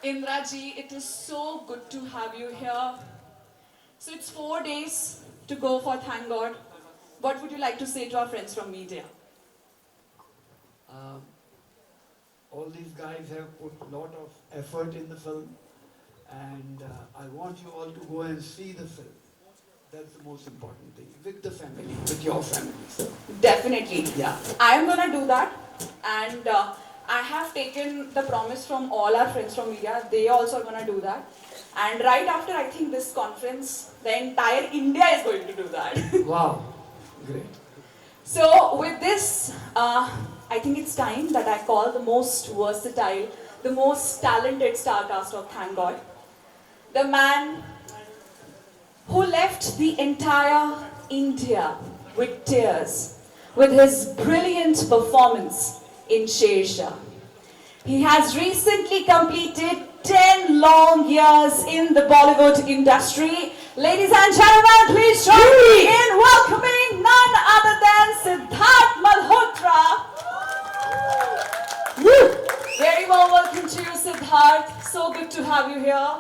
Indra ji, it is so good to have you here. So it's 4 days to go for Thank God. What would you like to say to our friends from media? Um, all these guys have put a lot of effort in the film, and I want you all to go and see the film. That's the most important thing. With the family, with your family. So, Definitely. yeah. I am gonna do that, and I have taken the promise from all our friends from media. They also are gonna do that. And right after, I think this conference, the entire India is going to do that. Wow. Great. So with this, I think it's time that I call the most versatile, the most talented star cast of Thank God. The man who left the entire India with tears with his brilliant performance in Shersha. He has recently completed 10 long years in the Bollywood industry. Ladies and gentlemen, please join me in welcoming none other than Siddharth Malhotra. Very warm welcome to you, Siddharth. So good to have you here.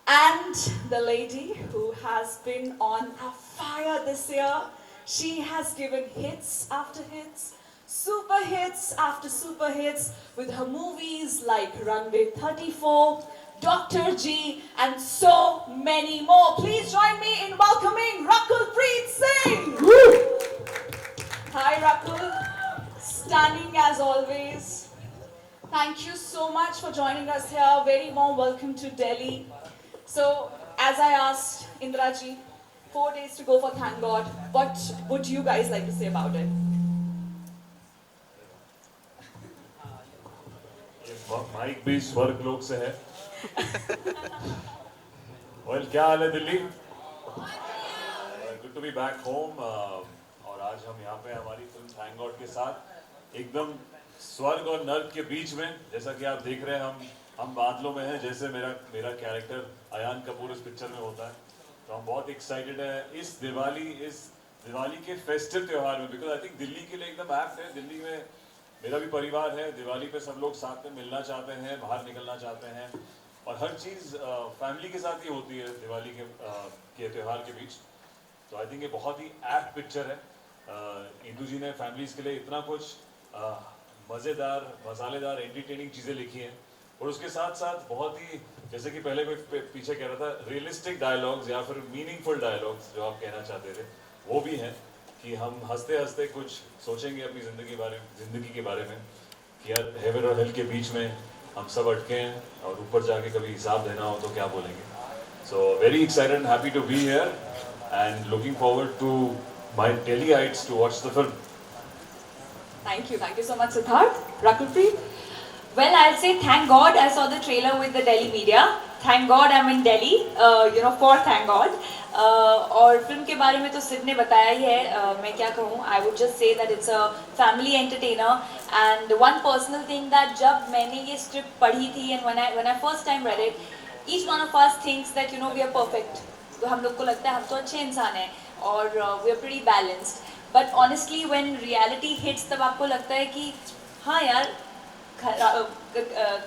And the lady who has been on a fire this year. She has given hits after hits, super hits after super hits with her movies like Runway 34, Dr. G, and so many more. Please join me in welcoming Rakul Preet Singh. Hi Rakul, stunning as always. Thank you so much for joining us here. Very warm welcome to Delhi. So, as I asked Indraji, 4 days to go for Thank God. What would you guys like to say about it? Mike भी स्वर्ग लोक से है। Well, क्या हाल है Delhi? Good to be back home. और आज हम यहाँ पे हमारी फिल्म थैंक गॉड के साथ एकदम स्वर्ग और नर्क के बीच में, जैसा कि आप देख रहे हैं, हम बादलों में हैं, जैसे मेरा कैरेक्टर अयान कपूर इस पिक्चर में होता है। तो हम बहुत एक्साइटेड हैं इस दिवाली के फेस्टिव त्यौहार में, बिकॉज आई थिंक दिल्ली के लिए एकदम ऐप्ट है। दिल्ली में मेरा भी परिवार है, दिवाली पे सब लोग साथ में मिलना चाहते हैं, बाहर निकलना चाहते हैं, और हर चीज़ फैमिली के साथ ही होती है दिवाली के त्यौहार के बीच। तो आई थिंक ये बहुत ही ऐप्ट पिक्चर है। इंदू जी ने फैमिलीज़ के लिए इतना कुछ मज़ेदार, मसालेदार, एंटरटेनिंग चीज़ें लिखी हैं, और उसके साथ साथ बहुत ही, जैसे कि पहले मैं पीछे कह रहा था, रियलिस्टिक डायलॉग्स या फिर मीनिंगफुल डायलॉग्स जो आप कहना चाहते थे वो भी हैं, कि हम हंसते हंसते कुछ सोचेंगे अपनी ज़िंदगी के बारे में, कि यार हेवन और हेल के बीच में हम सब अटके हैं, और ऊपर जाके कभी हिसाब देना हो तो क्या बोलेंगे। So very excited and happy to be here and looking forward to my Delhiites to watch the film. Thank you so much, Siddharth. Rakul Preet? Well, I'll say thank God I saw the trailer with the Delhi media. Thank God I'm in Delhi, for thank God. और film के बारे में तो सिड ने बताया ही है, मैं क्या कहूँ, I would just say that it's a family entertainer. And one personal thing that जब मैंने ये स्क्रिप्ट पढ़ी थी and when I first time read it, each one of us thinks that we are perfect. तो हम लोग को लगता है हम तो अच्छे इंसान हैं और we are pretty balanced. But honestly when reality hits तब आपको लगता है कि हाँ यार,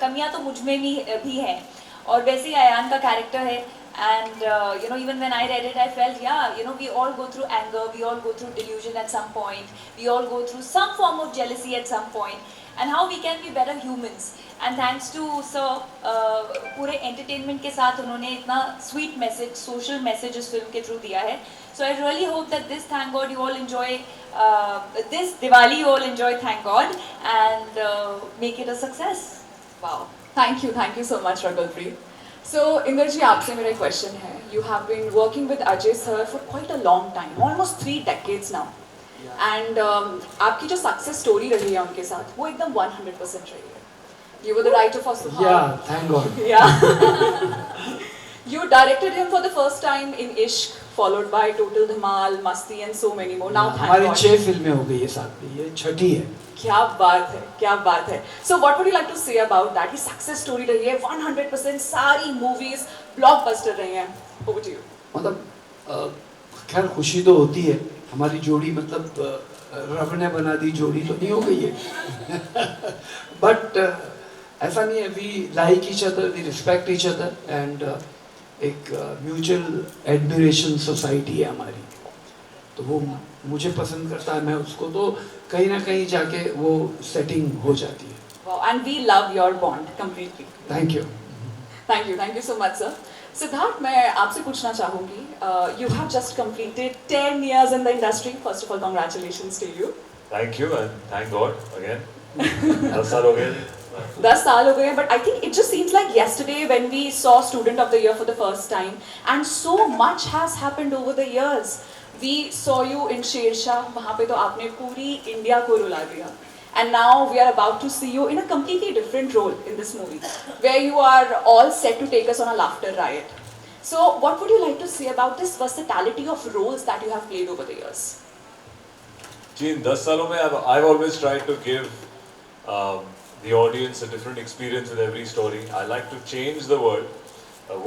कमियां तो मुझ में भी हैं, और वैसे ही अयान का कैरेक्टर है। And even when I read it, I felt we all go through anger, we all go through delusion at some point, we all go through some form of jealousy at some point, and how we can be better humans. And thanks to sir, पूरे entertainment के साथ उन्होंने इतना sweet message, social message इस film के through दिया है। So I really hope that this thank God you all enjoy, this Diwali you all enjoy thank God, and make it a success. Wow. Thank you so much, Rakul Preet. So, Inderji, आपसे मेरा question है. You have been working with Ajay sir for quite a long time, almost 3 decades now. And आपकी जो success story रही है उनके साथ, वो एकदम 100% रही है. You were the writer for Suhag. Yeah, thank God. Yeah. You directed him for the first time in Ishq, followed by Total Dhamal, Masti, and so many more. Now, thank हमारी God. 6 फिल्में हो गई है साथ में, ये छठी है। क्या बात है। So what would you like to say about that? ये सक्सेस स्टोरी रही है, 100% सारी मूवीज ब्लॉकबस्टर रही हैं. Over to you. मतलब खैर खुशी तो होती है, हमारी जोड़ी मतलब रब ने बना दी जोड़ी तो नहीं हो गई है, बट ऐसा नहीं है, we like each other, we respect each other and एक म्यूचुअल एडमिरेशन सोसाइटी है हमारी, तो वो मुझे पसंद करता है, मैं उसको, तो कहीं ना कहीं जाके वो सेटिंग हो जाती है. Wow, and we love your bond completely. Thank you. Thank you so much, sir. Siddharth, मैं आपसे पूछना चाहूँगी, you have just completed 10 years in the industry. First of all, congratulations to you. Thank you and thank God again. 10 साल हो गए. 10 साल हो गए, but I think it just seems like yesterday when we saw Student of the Year for the first time, and so much has happened over the years. We saw you in Shersha, वहाँ पे तो आपने पूरी India को रुला दिया. And now we are about to see you in a completely different role in this movie, where you are all set to take us on a laughter riot. So, what would you like to say about this versatility of roles that you have played over the years? जी, इन 10 सालों में I've always tried to give the audience a different experience with every story. I like to change the world.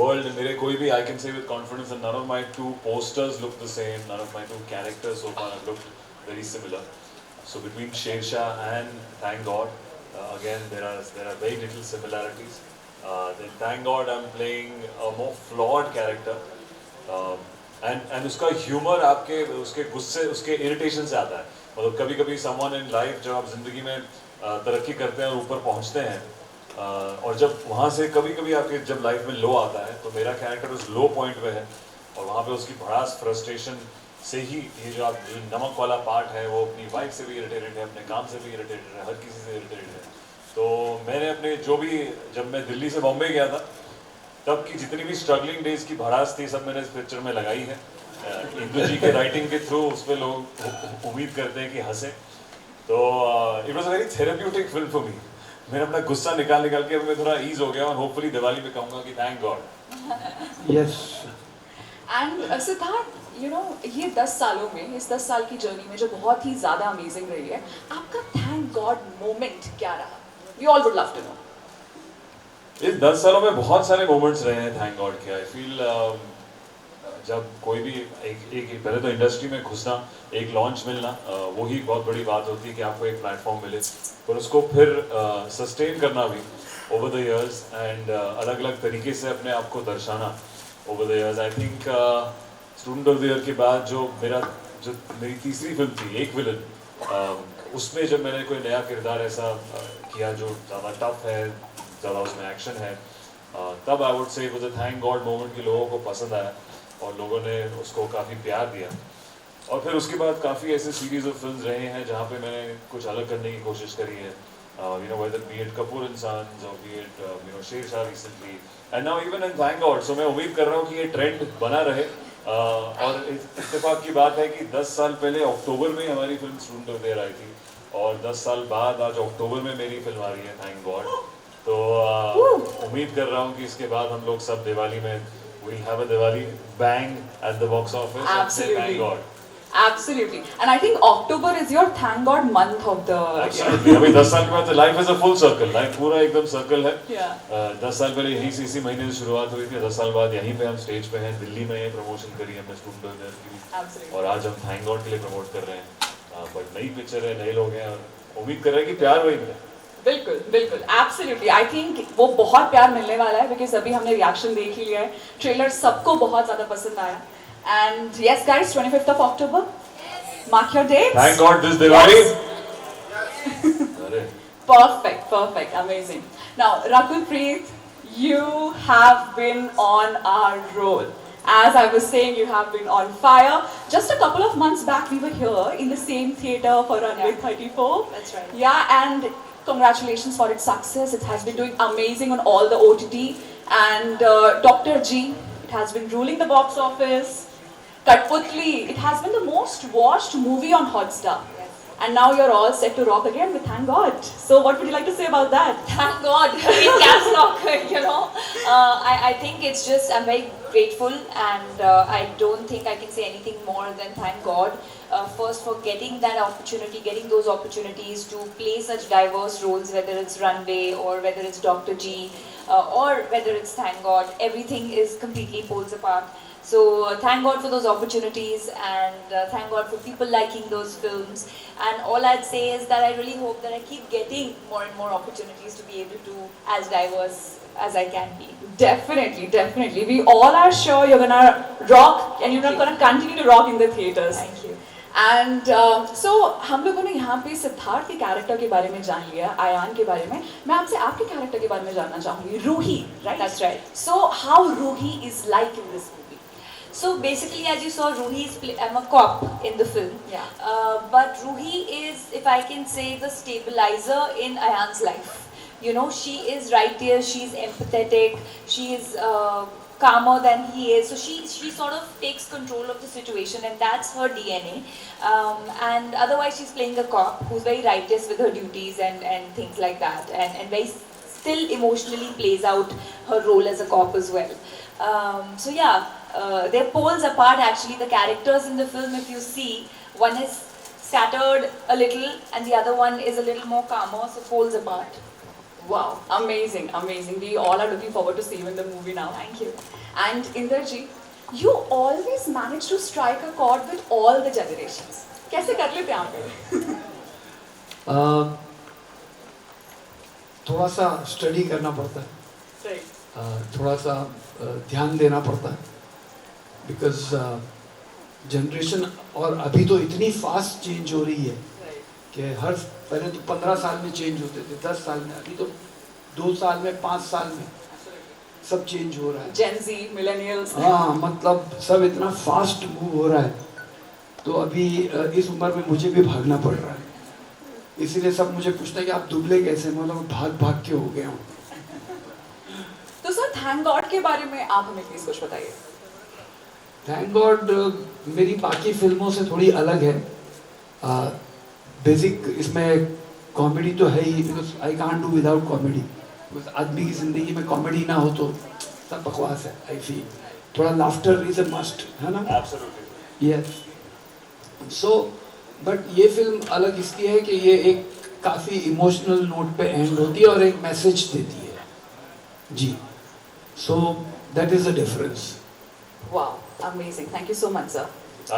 World मेरे कोई भी, I can say with confidence that none of my 2 posters look the same. None of my 2 characters so far have looked very similar. So between Shersha and Thank God, again there are very little similarities. Then Thank God I'm playing a more flawed character, and उसका humor आपके उसके गुस्से, उसके irritation से आता है. मतलब कभी-कभी someone in life, जब आप जिंदगी में तरक्की करते हैं और ऊपर पहुंचते हैं, और जब वहाँ से कभी-कभी आपके जब लाइफ में लो आता है, तो मेरा कैरेक्टर उस लो पॉइंट पे है, और वहाँ पे उसकी भड़ास फ्रस्ट्रेशन से ही ये जो आप नमक वाला पार्ट है, वो अपनी वाइफ से भी इरिटेटेड है, अपने काम से भी इरिटेटेड है, हर किसी से इरिटेटेड है. तो मैंने अपने जो भी, जब मैं दिल्ली से बॉम्बे गया था, तब की जितनी भी स्ट्रगलिंग डेज की भड़ास थी, सब मैंने इस पिक्चर में लगाई है. इंदु जी के राइटिंग के थ्रू उस पर लोग उम्मीद करते हैं कि हंसे. तो it was a very therapeutic film for me. मैंने अपना गुस्सा निकाल के अब मैं थोड़ा ईज हो गया, और होपफुली दिवाली पे कहूँगा कि thank God. Yes. And Siddharth, you know, ये 10 सालों में, इस 10 साल की जर्नी में जो बहुत ही ज़्यादा अमेजिंग रही है, आपका थैंक गॉड मोमेंट क्या रहा? We all would love to know. इस 10 सालों में बहुत सारे मोमेंट्स रहे हैं थैंक गॉड के. आई फील जब कोई भी एक पहले तो इंडस्ट्री में घुसना, एक लॉन्च मिलना, वो ही बहुत बड़ी बात होती है कि आपको एक प्लेटफॉर्म मिले, पर उसको फिर सस्टेन करना भी ओवर द इयर्स, एंड अलग अलग तरीके से अपने आप को दर्शाना over the years. I think student of the year के बाद जो मेरी तीसरी फिल्म थी, एक विलन, उसमें जब मैंने कोई नया किरदार ऐसा किया जो ज़्यादा टफ है, ज़्यादा उसमें एक्शन है, तब आई वुड से it was a thank God moment कि लोगों को पसंद आया और लोगों ने उसको काफ़ी प्यार दिया. और फिर उसके बाद काफ़ी ऐसे सीरीज ऑफ फिल्म्स रहे हैं जहाँ पे मैंने कुछ अलग करने की कोशिश करी है. You know, whether be it Kapoor and Sons or be it Shersha recently, and now even in Thank God. So मैं उम्मीद कर रहा हूँ कि ये ट्रेंड बना रहे. और इत्तेफाक की बात है कि 10 साल पहले अक्टूबर में हमारी film student of the year I थी, और 10 साल बाद आज अक्टूबर में मेरी फिल्म आ रही है थैंक गॉड. तो उम्मीद कर रहा हूँ कि इसके बाद हम लोग सब दिवाली में we'll have a Diwali bang at the box office. Absolutely. And say thank God. Absolutely. And I think October is your thank God month of the Absolutely. अभी 10 साल के बाद life is a full circle. Life पूरा एकदम circle है. Yeah. 10 साल पहले यहीं से, इसी महीने से शुरुआत हुई थी. 10 साल बाद यहीं पे हम स्टेज पे हैं, दिल्ली में प्रमोशन करी हमने स्टूडेंट ऑफ द ईयर की. Absolutely. और आज हम थैंक गॉड के लिए प्रमोट कर रहे हैं. बट नई पिक्चर है, नए लोग हैं, और उम्मीद कर रहे हैं कि प्यार वही मिले. बिल्कुल बिल्कुल, एब्सोल्युटली. आई थिंक वो बहुत प्यार मिलने वाला है, बिकॉज अभी हमने रिएक्शन देख ही लिया है. ट्रेलर सबको बहुत ज़्यादा पसंद आया. And yes guys, 25th of October, mark your dates. Thank God this Diwali. अरे Perfect, amazing. Now, Rakul Preet, you have been on our roll. As I was saying, you have been on fire. Just a couple of months back, we were here in the same theatre for Runway 34. That's right. Yeah, and congratulations for its success. It has been doing amazing on all the OTT. And Dr. G, it has been ruling the box office. Katputli, it has been the most watched movie on Hotstar. And now you're all set to rock again with Thank God. So what would you like to say about that? Thank God, in caps lock, you know. I think it's just, I'm very grateful, and I don't think I can say anything more than thank God. First for getting that opportunity, getting those opportunities to play such diverse roles, whether it's Runway or whether it's Dr. G or whether it's Thank God. Everything is completely poles apart. So thank God for those opportunities, and thank God for people liking those films. And all I'd say is that I really hope that I keep getting more and more opportunities to be able to as diverse as I can be. Definitely, definitely. We all are sure you're gonna rock and you're Thank you. gonna continue to rock in the theaters. Thank you. And so हम लोगों ने यहाँ पे सिद्धार्थ के character के बारे में जान लिया, आयान के बारे में. मैं आपसे आपके कैरेक्टर के बारे में जानना चाहूँगी. Ruhi, right? That's right. So how Ruhi is like in this movie? So basically, as you saw, Ruhi is I'm a cop in the film. Yeah. But Ruhi is, if I can say, the stabilizer in Ayan's life. You know, she is right here. She's empathetic. She is calmer than he is. So she sort of takes control of the situation, and that's her DNA. And otherwise, she's playing a cop who's very righteous with her duties and things like that, and very still emotionally plays out her role as a cop as well. So yeah, they're poles apart actually. The characters in the film, if you see, one is scattered a little and the other one is a little more calmer, so poles apart. Wow, amazing, amazing. We all are looking forward to see you in the movie now. Thank you. And Inderji, you always manage to strike a chord with all the generations. कैसे कर लेते हैं आप ये? थोड़ा सा study करना पड़ता है, Right. थोड़ा सा ध्यान देना पड़ता है, बिकॉज जनरेशन और अभी तो इतनी फास्ट चेंज हो रही है Right. कि हर पहले तो 15 साल में चेंज होते थे, 10 साल में, अभी तो 2 साल में, 5 साल में सब चेंज हो रहा है. Gen Z, millennials. हाँ, मतलब सब इतना फास्ट मूव हो रहा है, तो अभी इस उम्र में मुझे भी भागना पड़ रहा है. इसीलिए सब मुझे पूछते हैं कि आप दुबले कैसे? मतलब भाग भाग के हो गया हूँ. तो सर थैंक गॉड के बारे में आप हमें प्लीज कुछ बताइए. थैंक गॉड मेरी बाकी फिल्मों से थोड़ी अलग है. बेसिक इसमें कॉमेडी तो है ही, because I can't do without comedy. आदमी की ज़िंदगी में कॉमेडी ना हो तो सब बकवास है. आई फील थोड़ा लाफ्टर इज अ मस्ट, है ना? Absolutely. यस. सो बट ये फिल्म अलग इसलिए है कि ये एक काफ़ी इमोशनल नोट पे एंड होती है और एक मैसेज देती है जी. So that is the difference. Wow, amazing. Thank you so much, sir.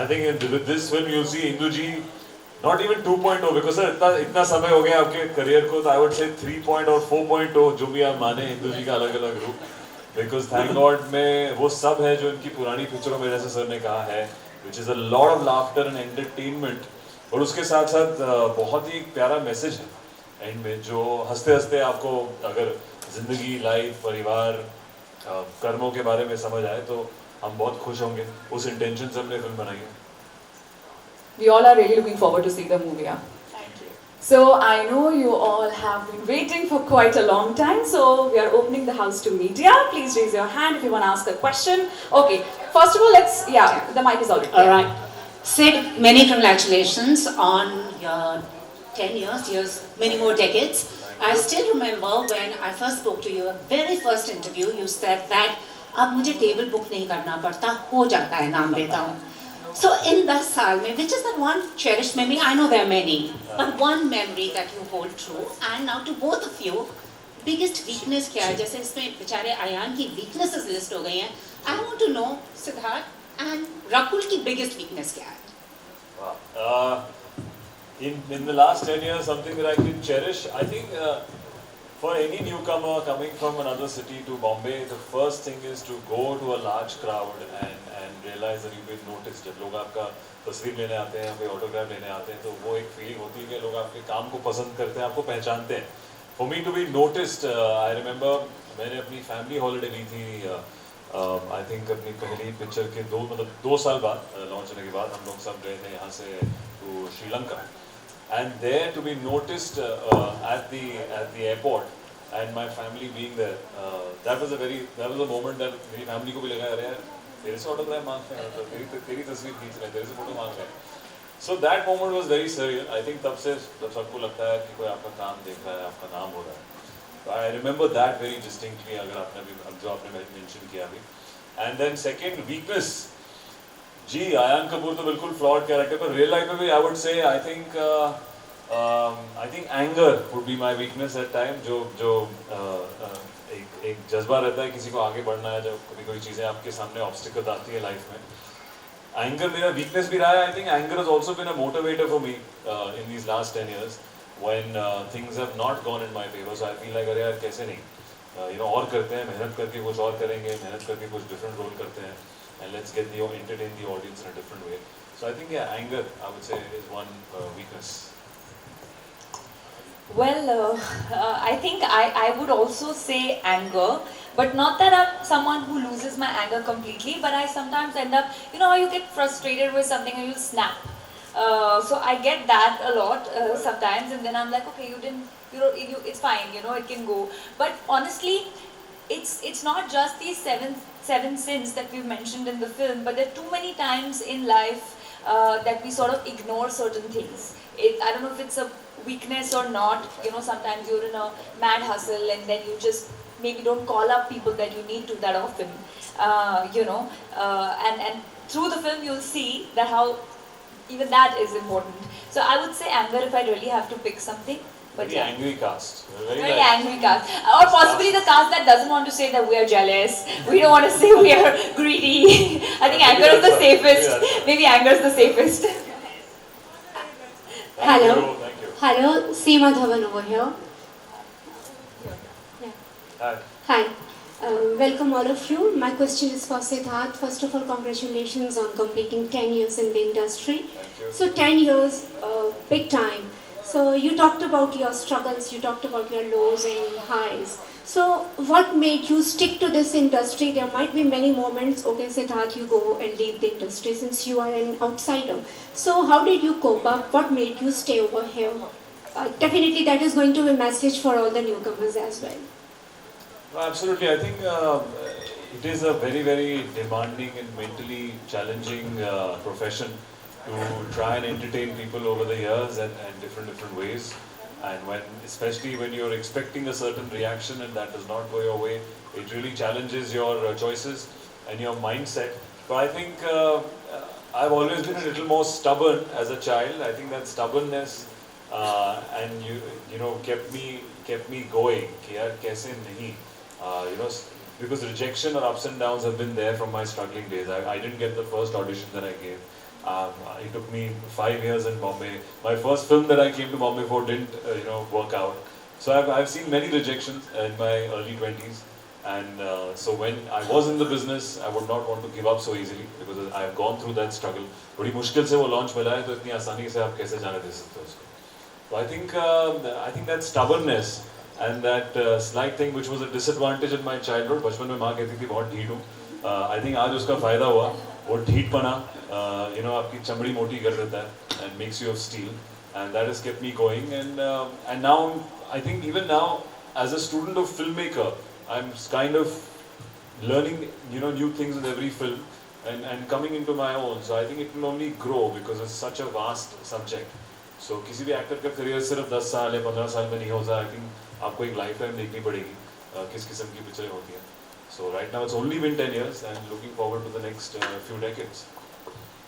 I think with this film you'll see Indu ji not even 2.0 because sir इतना समय हो गया आपके करियर को, तो I would say 3. और 4.0 जो भी आप माने इंदु जी का अलग अलग रूप. Because thank God में वो सब है जो इनकी पुरानी पिक्चरों में, जैसे सर ने कहा है, which is a lot of laughter and entertainment, और उसके साथ साथ बहुत ही प्यारा मैसेज है एंड में, जो हंसते हंसते आपको अगर जिंदगी, लाइफ, परिवार, कर्मों के बारे में समझ आए तो हम बहुत खुश होंगे. उस इंटेंशन से हमने फिल्म बनाई है. We all are really looking forward to see the movie. Yeah? Thank you. So I know you all have been waiting for quite a long time. So we are opening the house to media. Please raise your hand if you want to ask a question. Okay. First of all, the mic is already All there. right. Sid, many congratulations on your 10 years, many more decades. I still remember when I first spoke to you, very first interview, you said that अब मुझे table book नहीं करना पड़ता, हो जाता है, नाम देता हूँ. So in 10 साल में, which is that one cherished memory? I know there are many, but one memory that you hold true. And now to both of you, biggest weakness क्या है? जैसे इसमें बेचारे आयान की weaknesses list हो गई हैं. I want to know Siddharth and Rakul की biggest weakness क्या है? In the last 10 years, something that I can cherish, I think for any newcomer coming from another city to Bombay, the first thing is to go to a large crowd and realize that you've been noticed. जब लोग आपका तस्वीर लेने आते हैं, कोई autograph लेने आते हैं, तो वो एक फीलिंग होती है कि लोग आपके काम को पसंद करते हैं, आपको पहचानते हैं. For me to be noticed, I remember मैंने अपनी फैमिली हॉलीडे ली थी. I think अपनी पहली पिक्चर के 2 साल बाद लॉन्च होने के बाद हम लोग सब गए थे यहाँ से to Sri Lanka. And there to be noticed at the airport and my family being there, that was a moment that मेरी family को भी लगा, अरे यार तेरे से ऑटोग्राफ मांगते हैं, तो तेरी तस्वीर खींच रहे हैं, तेरे से फोटो मांग रहे हैं. So that moment was very surreal. I think तब से सबको लगता है कि कोई आपका काम देख रहा है, आपका नाम हो रहा है. So I remember that very distinctly. अगर आपने भी जो आपने mention किया अभी. And then second weakness, जी आयान कपूर तो बिल्कुल फ्लॉड कैरेक्टर, पर रियल लाइफ में भी I would say I think anger would be my weakness at time. जो एक जज्बा रहता है किसी को आगे बढ़ना है, जब कभी कोई चीज़ें आपके सामने ऑब्स्टिकल आती है लाइफ में. एंगर मेरा वीकनेस भी रहा है. I think anger has also been a motivator for me in these last 10 years when things have not gone in my favour. So I feel like अरे यार कैसे नहीं, और करते हैं, मेहनत करके कुछ और करेंगे, मेहनत करके कुछ डिफरेंट रोल करते हैं, and let's get the entertain the audience in a different way. So I think anger I would से is one weakness. Well, I think I would also say anger, but not that I'm someone who loses my anger completely, but I sometimes end up, you know, how you get frustrated with something and you snap. So I get that a lot sometimes, and then I'm like, okay, it's fine, you know, it can go. But honestly, it's not just these seven sins that we've mentioned in the film, but there are too many times in life that we sort of ignore certain things. I don't know if it's a weakness or not. You know, sometimes you're in a mad hustle and then you just maybe don't call up people that you need to that often. And through the film you'll see that how even that is important. So I would say anger if I really have to pick something. But Very angry cast. very nice. angry cast. Or possibly the cast that doesn't want to say that we are jealous. We don't want to say we are greedy. I think anger is the safest. Maybe anger is the safest. Thank Hello. you, thank you. Hello, Seema Dhawan over here. Hi. Hi. Welcome all of you. My question is for Siddharth. First of all, congratulations on completing 10 years in the industry. Thank you. So 10 years, big time. So you talked about your struggles, you talked about your lows and highs. So what made you stick to this industry? There might be many moments, okay Siddharth, you go and leave the industry since you are an outsider. So how did you cope up? What made you stay over here? Definitely that is going to be a message for all the newcomers as well. No, absolutely. I think it is a very, very demanding and mentally challenging profession to try and entertain people over the years and different ways. And especially when you're expecting a certain reaction and that does not go your way, it really challenges your choices and your mindset. But I think I've always been a little more stubborn as a child. I think that stubbornness and you know kept me going. कि यार कैसे नहीं, because rejection or ups and downs have been there from my struggling days. I didn't get the first audition that I gave. It took me 5 years in Bombay. My first film that I came to Bombay for didn't, work out. So I've seen many rejections in my early 20s, and so when I was in the business, I would not want to give up so easily because I have gone through that struggle. बड़ी मुश्किल से वो launch मिला है, तो इतनी आसानी से आप कैसे जाने दे सकते हो उसको? So I think that stubbornness and that slight thing which was a disadvantage in my childhood. बचपन में माँ कहती थी बहुत ढीठ हूँ. I think आज उसका फायदा हुआ. वो ढीठपना आपकी चमड़ी मोटी कर देता है and makes you of steel, and that has kept me going. And now I think even now as a student of filmmaker, I'm kind of learning new things with every film and coming into my own. So I think it will only grow because it's such a vast subject. So किसी भी actor का career सिर्फ 10 साल या 15 साल में नहीं होता. I think आपको एक लाइफ टाइम देखनी पड़ेगी किस किस्म की पिक्चरें होती हैं. So right now it's only been 10 years and looking forward to the next few decades.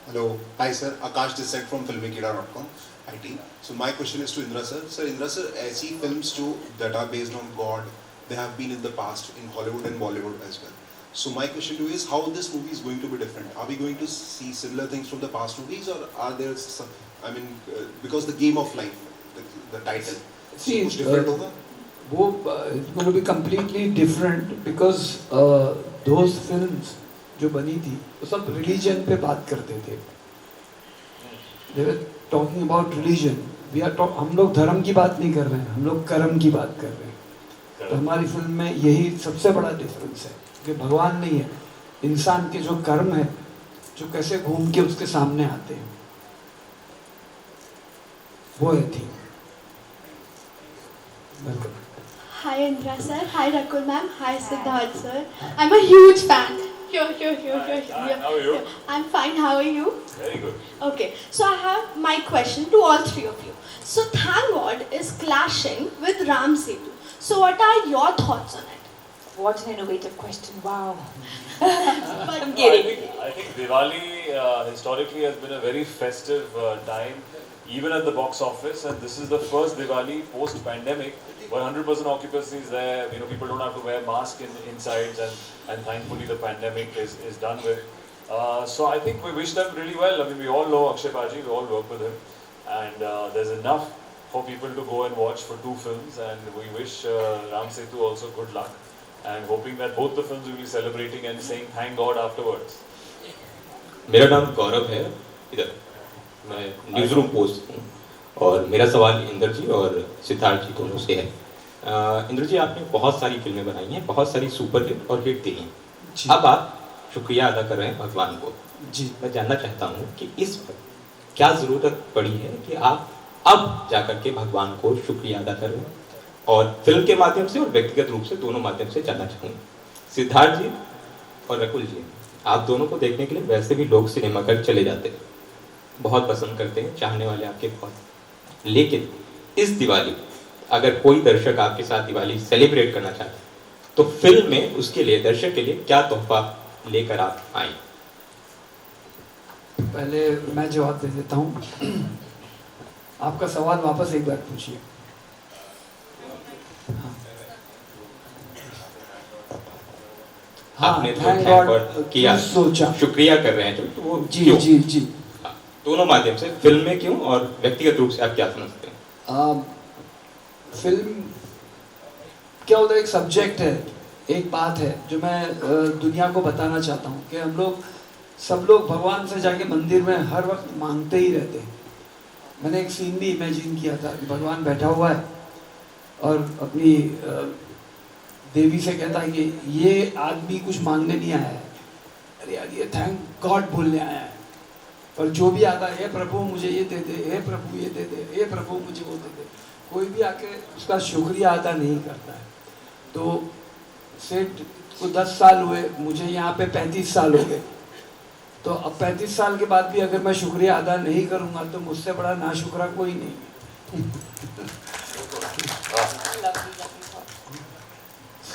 Hello, hi sir, Akash this side from filmikida.com, IT. So my question is to Indra sir. Sir, Indra sir, ऐसी films जो that are based on God, they have been in the past in Hollywood and Bollywood as well. So my question to you is how this movie is going to be different? Are we going to see similar things from the past movies, or are there some, because the game of life, the title, See, कुछ different होगा? it's going to be completely different because those films जो बनी थी वो सब religion पे बात करते थे. They were talking about religion. हम लोग धर्म की बात नहीं कर रहे हैं, हम लोग कर्म की बात कर रहे हैं. तो हमारी फिल्म में यही सबसे बड़ा डिफरेंस है कि भगवान नहीं है, इंसान के जो कर्म है जो कैसे घूम के उसके सामने आते हैं, वो है थी. Welcome. Hi Indra sir, hi Rakul ma'am, hi Siddharth sir. I'm a huge fan. Here. How are you? I'm fine, how are you? Very good. Okay, so I have my question to all three of you. So Thank God is clashing with Ram Setu. So what are your thoughts on it? What an innovative question! Wow. But I'm kidding. I think Diwali historically has been a very festive time, even at the box office, and this is the first Diwali post-pandemic But 100% occupancy is there. You know, people don't have to wear masks inside, and thankfully the pandemic is done with. So I think we wish them really well. I mean, we all know Akshay Baji, we all work with him, and there's enough for people to go and watch for 2 films, and we wish Ram Setu also good luck, and hoping that both the films will be celebrating and saying thank God afterwards. मेरा नाम गौरव है, इधर मैं news room post हूँ, और मेरा सवाल इंद्र जी और सिद्धार्थ जी दोनों से है। इंद्र जी, आपने बहुत सारी फिल्में बनाई हैं, बहुत सारी सुपरहिट और हिट दी हैं। अब आप शुक्रिया अदा कर रहे हैं भगवान को। जी, मैं जानना चाहता हूँ कि इस वक्त क्या ज़रूरत पड़ी है कि आप अब जाकर के भगवान को शुक्रिया अदा कर रहे हैं, और फिल्म के माध्यम से और व्यक्तिगत रूप से दोनों माध्यम से जानना चाहूँगा। सिद्धार्थ जी और रकुल जी, आप दोनों को देखने के लिए वैसे भी लोग सिनेमाघर चले जाते हैं, बहुत पसंद करते हैं, चाहने वाले आपके बहुत, लेकिन इस दिवाली अगर कोई दर्शक आपके साथ दिवाली सेलिब्रेट करना चाहता है तो फिल्म में उसके लिए, दर्शक के लिए क्या तोहफा लेकर आप आए? पहले मैं जवाब दे देता हूँ। आपका सवाल वापस एक बार पूछिए। आपने तो thank थैंक God गॉड किया, सोचा। शुक्रिया कर रहे हैं तो वो जी क्यों? जी जी। दोनों माध्यम से, फिल्म में क्यों और व्यक्तिगत रूप से आप क्या समझते हैं? फिल्म क्या होता है, एक सब्जेक्ट है, एक बात है जो मैं दुनिया को बताना चाहता हूँ कि हम लोग सब लोग भगवान से जाके मंदिर में हर वक्त मांगते ही रहते हैं। मैंने एक सीन भी इमेजिन किया था कि भगवान बैठा हुआ है और अपनी देवी से कहता है कि ये आदमी कुछ मांगने नहीं आया है, अरे यार ये थैंक गॉड बोलने आया है, पर जो भी आता है, हे प्रभु मुझे ये दे दे, हे प्रभु ये दे दे, हे प्रभु मुझे वो दे दे, कोई भी आके उसका शुक्रिया अदा नहीं करता है। तो सेठ को 10 साल हुए, मुझे यहाँ पे 35 साल हो गए, तो अब 35 साल के बाद भी अगर मैं शुक्रिया अदा नहीं करूँगा तो मुझसे बड़ा नाशुक्रा कोई नहीं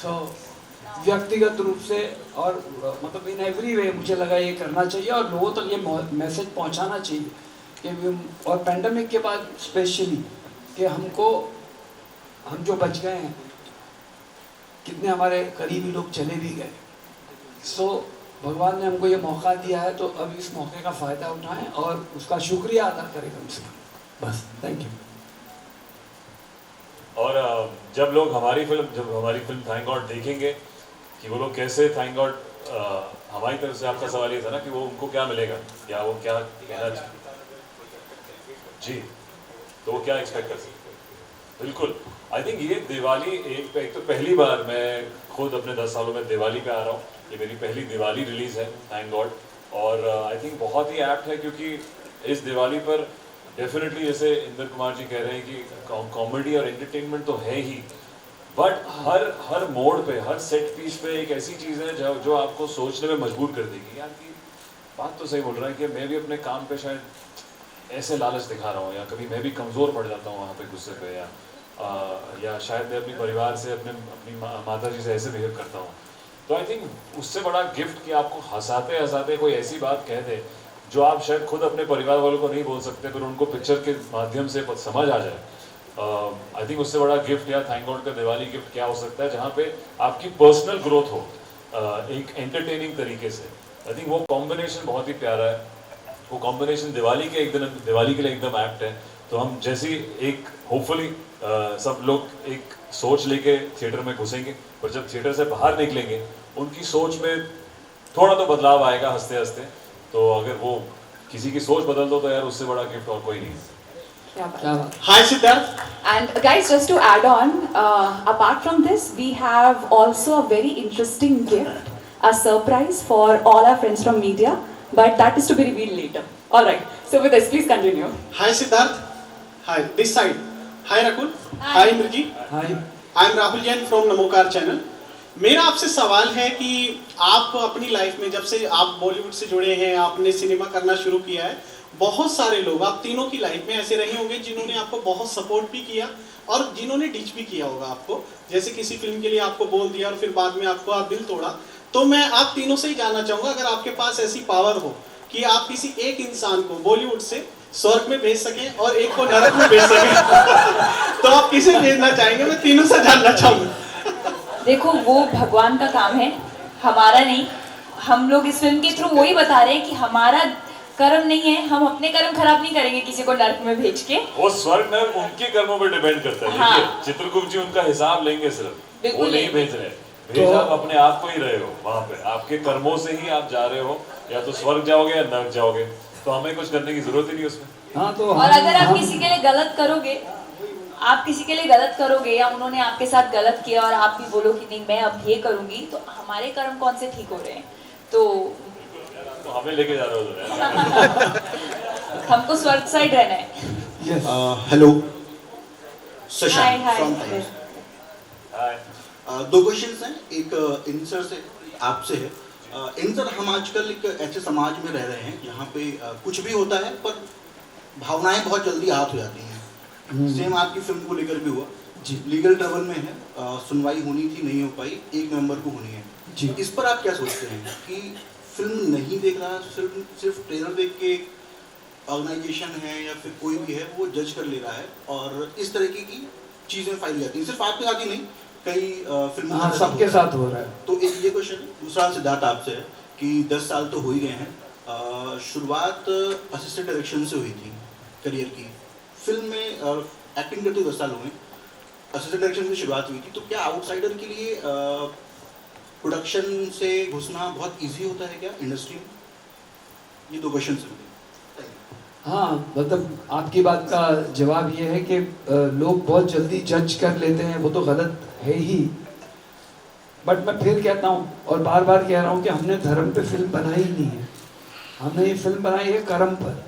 सो व्यक्तिगत रूप से और मतलब इन एवरी वे मुझे लगा ये करना चाहिए और लोगों तक ये मैसेज पहुंचाना चाहिए कि, और पैंडेमिक के बाद स्पेशली कि हम जो बच गए हैं, कितने हमारे करीबी लोग चले भी गए, सो भगवान ने हमको ये मौका दिया है तो अब इस मौके का फ़ायदा उठाएं और उसका शुक्रिया अदा करें कम से कम, बस। Thank you. और जब हमारी फिल्म थैंक गॉड देखेंगे कि वो लोग कैसे थैंक गॉड, हमारी तरफ से आपका सवाल ये था ना कि वो उनको क्या मिलेगा या वो क्या कहना जी, तो वो क्या एक्सपेक्ट कर सकते हैं। बिल्कुल, आई थिंक ये दिवाली एक तो पहली बार मैं खुद अपने 10 सालों में दिवाली पे आ रहा हूँ, ये मेरी पहली दिवाली रिलीज़ है थैंक गॉड, और आई थिंक बहुत ही एप्ट है क्योंकि इस दिवाली पर डेफिनेटली जैसे इंद्र कुमार जी कह रहे हैं कि कॉमेडी और एंटरटेनमेंट तो है ही, बट हर मोड़ पे, हर सेट पीस पे एक ऐसी चीज़ है जो आपको सोचने में मजबूर कर देगी। यार की बात तो सही बोल रहा है कि मैं भी अपने काम पे शायद ऐसे लालच दिखा रहा हूँ, या कभी मैं भी कमज़ोर पड़ जाता हूँ वहाँ पे गुस्से पे, या शायद मैं अपने परिवार से, अपनी माता जी से ऐसे बिहेव करता हूँ। तो आई थिंक उससे बड़ा गिफ्ट कि आपको हंसाते हंसाते कोई ऐसी बात कह दे जो आप शायद खुद अपने परिवार वालों को नहीं बोल सकते, पर उनको पिक्चर के माध्यम से समझ आ जाए। आई थिंक उससे बड़ा गिफ्ट या थैंक गॉड का दिवाली गिफ्ट क्या हो सकता है, जहाँ पे आपकी पर्सनल ग्रोथ हो एक एंटरटेनिंग तरीके से। आई थिंक वो कॉम्बिनेशन बहुत ही प्यारा है, वो कॉम्बिनेशन दिवाली के लिए एकदम एप्ट है। तो हम जैसी एक होपफुली सब लोग एक सोच लेके थिएटर में घुसेंगे, पर जब थिएटर से बाहर निकलेंगे उनकी सोच में थोड़ा तो बदलाव आएगा हंसते हंसते। तो अगर वो किसी की सोच बदल दो तो यार उससे बड़ा गिफ्ट और कोई नहीं है। Hi Siddharth. And guys, just to add on, apart from this, we have also a very interesting gift, a surprise for all our friends from media, but that is to be revealed later. All right. So with this, please continue. Hi Siddharth. Hi. This side. Hi Rakul. Hi Indraji. Hi. I am Rahul Jain from Namokar channel. मेरा आपसे सवाल है कि आप अपनी life में जब से आप बॉलीवुड से जुड़े हैं, आपने सिनेमा करना शुरू किया है, बहुत सारे लोग आप तीनों की लाइफ में ऐसे रहे होंगे जिन्होंने आपको बहुत सपोर्ट भी किया और जिन्होंने डिच भी किया होगा आपको, जैसे किसी फिल्म के लिए आपको बोल दिया और फिर बाद में आपको आप दिल तोड़ा। तो मैं आप तीनों से ही जानना चाहूँगा, अगर आपके पास ऐसी पावर हो कि आप किसी एक इंसान को बॉलीवुड से स्वर्ग में भेज सके और एक को नरक में भेज सके तो आप किसे भेजना चाहेंगे? मैं तीनों से जानना चाहूंगा। देखो वो भगवान का काम है, हमारा नहीं। हम लोग इस फिल्म के थ्रू वही बता रहे हैं कि हमारा कर्म नहीं है, हम अपने कर्म खराब नहीं करेंगे किसी को नरक में भेज के। वो स्वर्ग नरक उनके कर्मों पर डिपेंड करता है। हाँ। देखिए चित्रगुप्त जी उनका हिसाब लेंगे सिर्फ, वो बिल्कुल नहीं नहीं। भेज रहे। भेज आप अपने आप को ही रहे हो वहां पे, आपके कर्मों से ही आप जा रहे हो, या तो स्वर्ग जाओगे या नरक जाओगे, तो हमें कुछ करने की जरूरत ही नहीं उसमें। हाँ तो और अगर आप किसी के लिए गलत करोगे, आप किसी के लिए गलत करोगे या उन्होंने आपके साथ गलत किया और आप भी बोलो कि नहीं मैं अब ये करूंगी, तो हमारे कर्म कौन से ठीक हो रहे हैं? तो हमें लेके जा रहे हो हमको स्वर्ग साइड रहना है। Yes hello hi Shashank hi. From Times. Hi. दो क्वेश्चंस हैं, एक इन सर से आपसे है। इन सर, हम आजकल एक ऐसे समाज में रह रहे हैं जहाँ पे कुछ भी होता है पर भावनाएं बहुत जल्दी आहत हो जाती हैं। सेम आपकी फिल्म को लेकर भी हुआ जी, लीगल ट्रबल में है, सुनवाई होनी थी नहीं हो पाई, 1 नवंबर को होनी है जी। इस पर आप क्या सोचते हैं कि फिल्म नहीं देख रहा, सिर्फ ट्रेलर देख के ऑर्गेनाइजेशन है या फिर कोई भी है वो जज कर ले रहा है और इस तरह की चीज़ें फैल जाती हैं, सिर्फ आपके साथ ही नहीं कई फिल्मों हाँ सबके साथ हो रहा है। तो एक ये क्वेश्चन है। दूसरा सिद्धार्थ आपसे है कि 10 साल तो हो ही गए हैं, शुरुआत असिस्टेंट डायरेक्शन से हुई थी करियर की, फिल्म में एक्टिंग करते 10 साल हुए, असिस्टेंट डायरेक्शन से शुरुआत हुई थी, तो क्या आउटसाइडर के लिए प्रोडक्शन से घुसना बहुत इजी होता है क्या इंडस्ट्री में? ये 2 क्वेश्चन हैं। हाँ मतलब आपकी बात का जवाब ये है कि लोग बहुत जल्दी जज कर लेते हैं, वो तो गलत है ही। बट मैं फिर कहता हूँ और बार बार कह रहा हूँ कि हमने धर्म पे फिल्म बनाई नहीं है, हमने ये फिल्म बनाई है कर्म पर।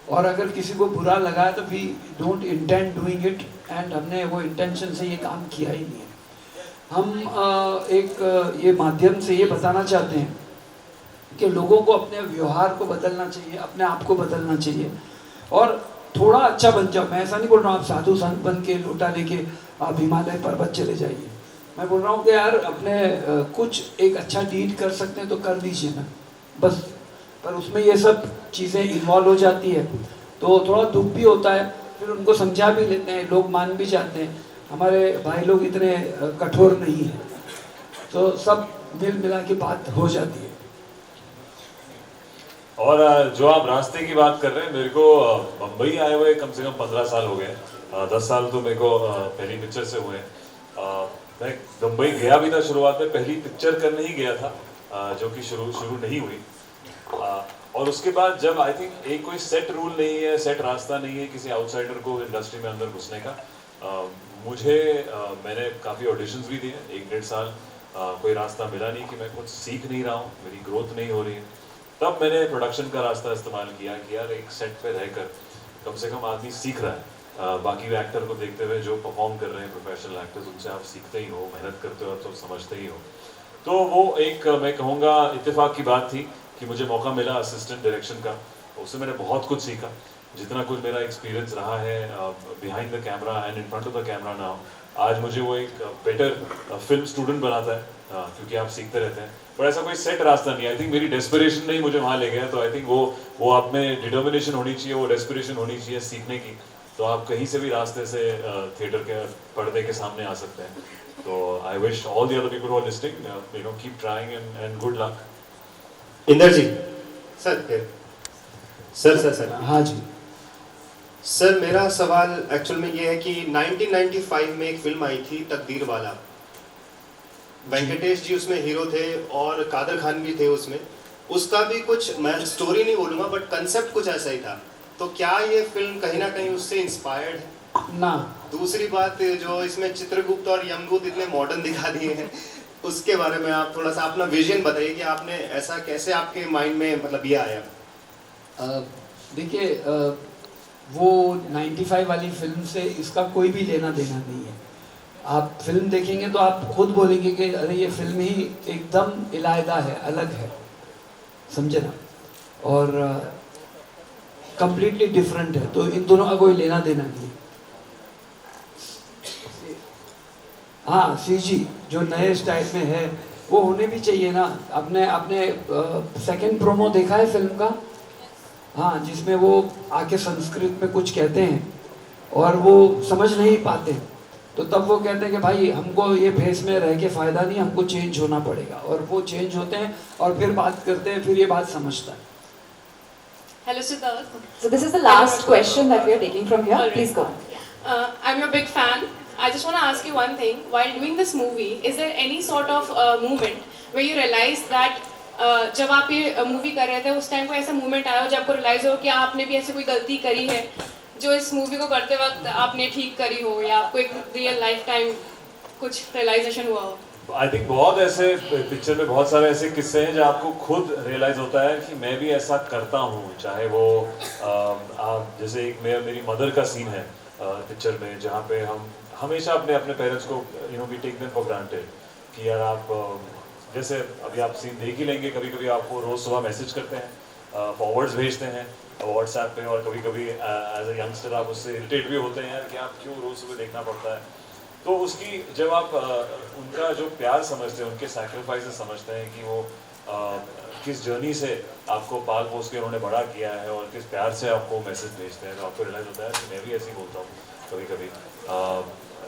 और अगर किसी को बुरा लगा है तो we don't intend doing it, and हमने वो इंटेंशन से ये काम किया ही नहीं है। हम एक ये माध्यम से ये बताना चाहते हैं कि लोगों को अपने व्यवहार को बदलना चाहिए, अपने आप को बदलना चाहिए और थोड़ा अच्छा बन जाओ। मैं ऐसा नहीं बोल रहा हूँ आप साधु संत बन के लोटा लेके आप हिमालय पर्वत चले जाइए। मैं बोल रहा हूँ कि यार अपने कुछ एक अच्छा डीड कर सकते हैं तो कर दीजिए ना बस। पर उसमें ये सब चीज़ें इन्वॉल्व हो जाती है तो थोड़ा दुख भी होता है, फिर उनको समझा भी लेते हैं, लोग मान भी जाते हैं। हमारे भाई लोग इतने कठोर नहीं हैं, तो सब मिल मिला के बात हो जाती है। और जो आप रास्ते की बात कर रहे हैं, मेरे को मुंबई आए हुए कम से कम 15 साल हो गए। 10 साल तो मेरे को पहली पिक्चर से हुए। मैं मुंबई गया भी था शुरुआत में, पहली पिक्चर करने ही गया था जो कि शुरू नहीं हुई। और उसके बाद जब आई थिंक एक कोई सेट रूल नहीं है, सेट रास्ता नहीं है किसी आउटसाइडर को इंडस्ट्री में अंदर घुसने का। मैंने काफ़ी ऑडिशंस भी दिए, 1-1.5 साल कोई रास्ता मिला नहीं कि मैं कुछ सीख नहीं रहा हूँ, मेरी ग्रोथ नहीं हो रही है। तब मैंने प्रोडक्शन का रास्ता इस्तेमाल किया कि यार एक सेट पे रहकर कम से कम आदमी सीख रहा है। बाकी एक्टर को देखते हुए जो परफॉर्म कर रहे हैं प्रोफेशनल एक्टर्स, उनसे आप सीखते ही हो, मेहनत करते हो तो समझते ही हो। तो वो एक मैं कहूँगा इत्तेफाक की बात थी कि मुझे मौका मिला असिस्टेंट डायरेक्शन का। उससे मैंने बहुत कुछ सीखा। जितना कुछ मेरा एक्सपीरियंस रहा है behind the camera and in front of the camera now, आज मुझे वो एक बेटर फिल्म स्टूडेंट बनाता है क्योंकि आप सीखते रहते हैं। पर ऐसा कोई सेट रास्ता नहीं। आई थिंक मेरी डेस्परेशन नहीं मुझे वहाँ ले गया। तो आई थिंक वो आप में डिटर्मिनेशन होनी चाहिए, वो डेस्परेशन होनी चाहिए सीखने की। तो आप कहीं से भी रास्ते से थिएटर के पर्दे के सामने आ सकते हैं। तो I wish all the other people who are listening, you know, keep trying and good luck. Inder ji sir हाँ जी सर, मेरा सवाल एक्चुअल में ये है कि 1995 में एक फिल्म आई थी तकदीर वाला। वेंकटेश जी उसमें हीरो थे और कादर खान भी थे उसमें। उसका भी कुछ, मैं स्टोरी नहीं बोलूँगा बट कंसेप्ट कुछ ऐसा ही था। तो क्या ये फिल्म कहीं ना कहीं उससे इंस्पायर्ड है? ना। दूसरी बात, जो इसमें चित्रगुप्त और यमदूत इतने मॉडर्न दिखा दिए हैं, उसके बारे में आप थोड़ा सा अपना विजन बताइए कि आपने ऐसा कैसे आपके माइंड में मतलब ये आया? देखिए वो 95 वाली फिल्म से इसका कोई भी लेना देना नहीं है। आप फिल्म देखेंगे तो आप खुद बोलेंगे कि अरे ये फिल्म ही एकदम इलायदा है, अलग है, समझे ना। और कंप्लीटली डिफरेंट है, तो इन दोनों का कोई लेना देना नहीं है। हाँ सीजी जो नए स्टाइल में है वो होने भी चाहिए ना। आपने सेकंड प्रोमो देखा है फिल्म का? हाँ, जिसमें वो आके संस्कृत में कुछ कहते हैं और वो समझ नहीं पाते, तो तब वो कहते हैं कि भाई हमको ये भेष में रह के फ़ायदा नहीं, हमको चेंज होना पड़ेगा, और वो चेंज होते हैं और फिर बात करते हैं, फिर ये बात समझता है। Hello, Siddharth. So this is the last question that we are taking from here. Alright. Please go. I'm your big fan. I just want to ask you one thing. While doing this movie, is there any sort of moment where you realize that जब आप ये movie कर रहे थे उस time को ऐसा moment आया हो जब आपको रियलाइज हो कि आपने भी ऐसी कोई गलती करी है जो इस मूवी को करते वक्त आपने ठीक करी हो, या आपको एक रियल लाइफ टाइम कुछ रियलाइजेशन हुआ हो? आई थिंक बहुत ऐसे पिक्चर में बहुत सारे ऐसे किस्से हैं जो आपको खुद रियलाइज होता है कि मैं भी ऐसा करता हूँ, चाहे वो जैसे एक मेरी मदर का सीन है पिक्चर में, जहाँ पे हम हमेशा अपने पेरेंट्स को we take them for granted कि यार आप जैसे अभी आप सीन देख ही लेंगे, कभी कभी आपको रोज़ सुबह मैसेज करते हैं, फॉरवर्ड्स भेजते हैं व्हाट्सएप पे, और कभी कभी एज अ यंगस्टर आप उससे इरिटेट भी होते हैं यार कि आप क्यों रोज़ सुबह देखना पड़ता है। तो उसकी जब आप उनका जो प्यार समझते हैं, उनके सैक्रिफाइसेस समझते हैं कि वो किस जर्नी से आपको पाल पोस के उन्होंने बड़ा किया है और किस प्यार से आपको मैसेज भेजते हैं, तो आपको रियलाइज होता है कि मैं भी ऐसे ही बोलता हूँ कभी कभी।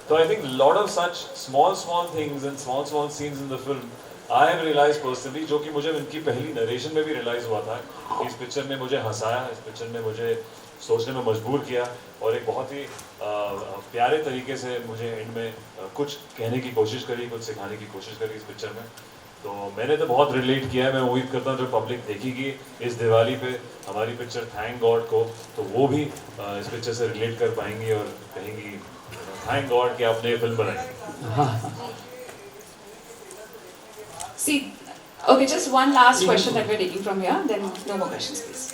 तो I think lot of such small things and small scenes in the film I have realise personally, जो कि मुझे इनकी पहली नरेशन में भी रियलाइज हुआ था कि इस पिक्चर ने मुझे हंसाया, इस पिक्चर ने मुझे सोचने में मजबूर किया, और एक बहुत ही प्यारे तरीके से मुझे एंड में कुछ कहने की कोशिश करी, कुछ सिखाने की कोशिश करी इस पिक्चर में। तो मैंने तो बहुत रिलेट किया है। मैं उम्मीद करता हूँ जो पब्लिक देखेगी इस दिवाली पे हमारी पिक्चर थैंक गॉड को, तो वो भी इस पिक्चर से रिलेट कर पाएंगी और कहेंगी थैंक गॉड कि आपने ये फिल्म बनाई। See, okay, just one last question that we're taking from here, then no more questions, please.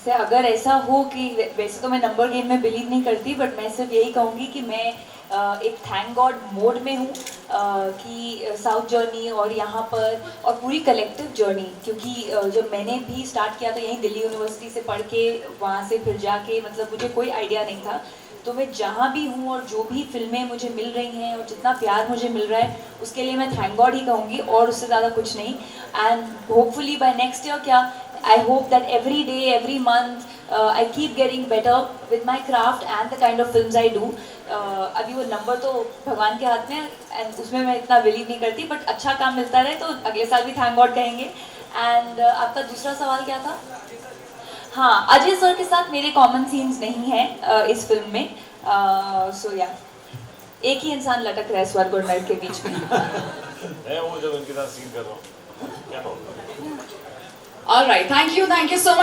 अगर ऐसा हो कि वैसे तो मैं नंबर गेम में बिलीव नहीं करती, बट मैं सिर्फ यही कहूँगी कि मैं एक थैंक गॉड मोड में हूँ कि साउथ जर्नी और यहाँ पर और पूरी कलेक्टिव जर्नी, क्योंकि जब मैंने भी स्टार्ट किया तो यहीं दिल्ली यूनिवर्सिटी से पढ़ के वहाँ से फिर जाके, मतलब मुझे कोई आइडिया नहीं था, तो मैं जहाँ भी हूँ और जो भी फिल्में मुझे मिल रही हैं और जितना प्यार मुझे मिल रहा है उसके लिए मैं थैंक गॉड ही कहूँगी और उससे ज़्यादा कुछ नहीं। And hopefully by next year क्या I hope that every day, every month, I keep getting better with my craft and the kind of films I do. अभी वो नंबर तो भगवान के हाथ में एंड उसमें मैं इतना बिलीव नहीं करती, बट अच्छा काम मिलता रहे तो अगले साल भी थैंक गॉड कहेंगे। एंड आपका दूसरा सवाल क्या था? हाँ, अजय सर के साथ मेरे कॉमन सीन्स नहीं हैं इस फिल्म में, सो या एक ही इंसान लटक रहा है स्वर्ग और नर्क के बीच में। मैं वो जब उनके साथ सीन कर रहा हूँ क्या बोलूं? All right, thank you so much.